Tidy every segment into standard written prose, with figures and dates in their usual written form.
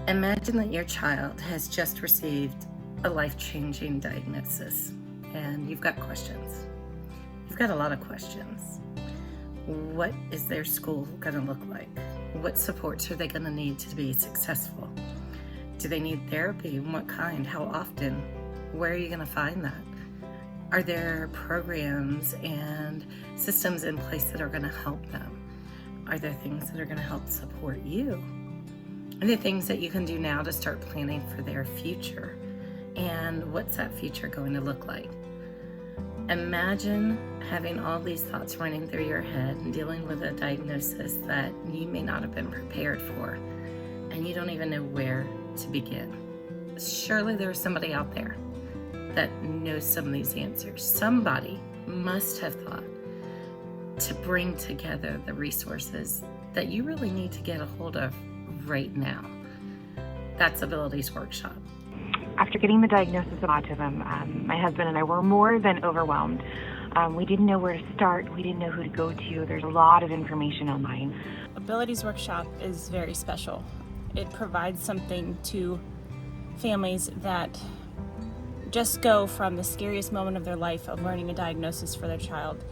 Imagine that your child has just received a life-changing diagnosis and you've got questions. You've got a lot of questions. What is their school going to look like? What supports are they going to need to be successful? Do they need therapy? What kind? How often? Where are you going to find that? Are there programs and systems in place that are going to help them? Are there things that are going to help support you? Are there things that you can do now to start planning for their future? And what's that future going to look like? Imagine having all these thoughts running through your head and dealing with a diagnosis that you may not have been prepared for, and you don't even know where to begin. Surely there's somebody out there that knows some of these answers. Somebody must have thought to bring together the resources that you really need to get a hold of right now. That's Abilities Workshop. After getting the diagnosis of autism, my husband and I were more than overwhelmed. We didn't know where to start. We didn't know who to go to. There's a lot of information online. Abilities Workshop is very special. It provides something to families that just go from the scariest moment of their life of learning a diagnosis for their child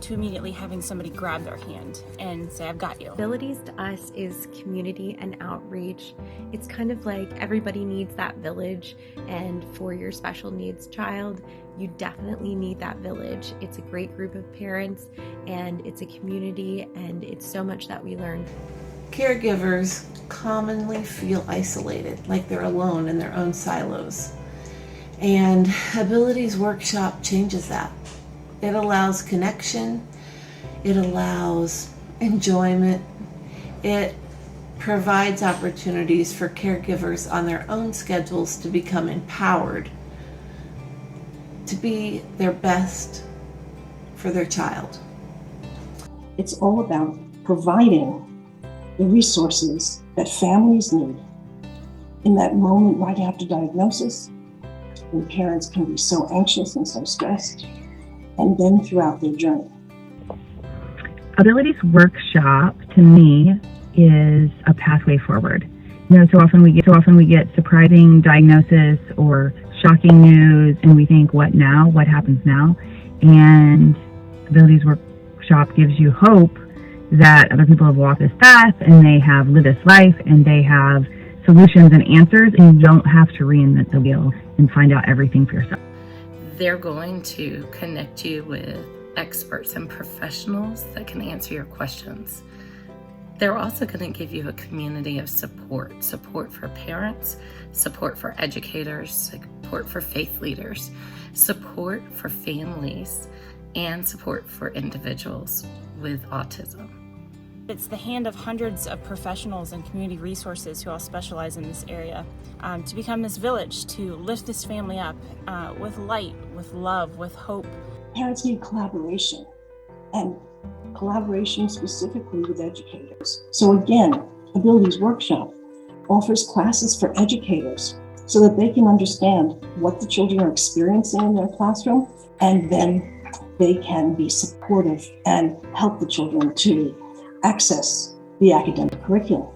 to immediately having somebody grab their hand and say, I've got you. Abilities to us is community and outreach. It's kind of like everybody needs that village, and for your special needs child, you definitely need that village. It's a great group of parents, and it's a community, and it's so much that we learn. Caregivers commonly feel isolated, like they're alone in their own silos. And Abilities Workshop changes that. It allows connection, it allows enjoyment, it provides opportunities for caregivers on their own schedules to become empowered, to be their best for their child. It's all about providing the resources that families need in that moment right after diagnosis, when parents can be so anxious and so stressed, and then throughout their journey. Abilities Workshop, to me, is a pathway forward. So often we get surprising diagnosis or shocking news, and we think, what now? What happens now? And Abilities Workshop gives you hope that other people have walked this path, and they have lived this life, and they have solutions and answers, and you don't have to reinvent the wheel and find out everything for yourself. They're going to connect you with experts and professionals that can answer your questions. They're also going to give you a community of support for parents, support for educators, support for faith leaders, support for families, and support for individuals with autism. It's the hand of hundreds of professionals and community resources who all specialize in this area to become this village, to lift this family up with light, with love, with hope. Parents need collaboration, and collaboration specifically with educators. So again, Abilities Workshop offers classes for educators so that they can understand what the children are experiencing in their classroom, and then they can be supportive and help the children to access the academic curriculum.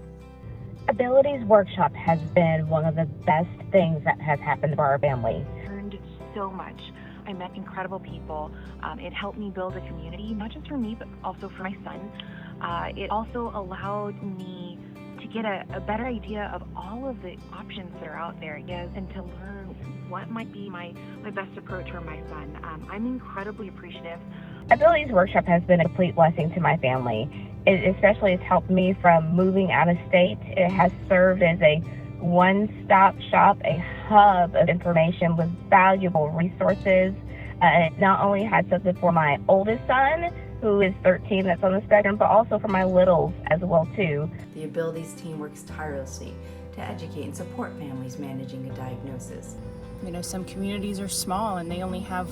Abilities Workshop has been one of the best things that has happened for our family. I learned so much. I met incredible people. It helped me build a community, not just for me, but also for my son. It also allowed me to get a better idea of all of the options that are out there, and to learn what might be my best approach for my son. I'm incredibly appreciative. Abilities Workshop has been a complete blessing to my family. It especially has helped me from moving out of state. It has served as a one-stop shop, a hub of information with valuable resources. It not only had something for my oldest son, who is 13, that's on the spectrum, but also for my littles as well too. The Abilities team works tirelessly to educate and support families managing a diagnosis. Some communities are small and they only have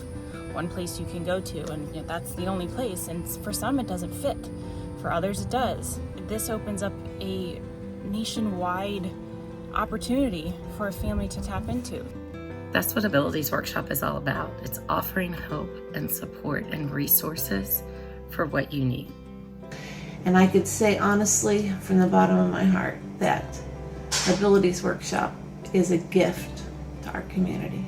one place you can go to, and that's the only place, and for some it doesn't fit. For others it does. This opens up a nationwide opportunity for a family to tap into. That's what Abilities Workshop is all about. It's offering hope and support and resources for what you need. And I could say honestly from the bottom of my heart that Abilities Workshop is a gift to our community.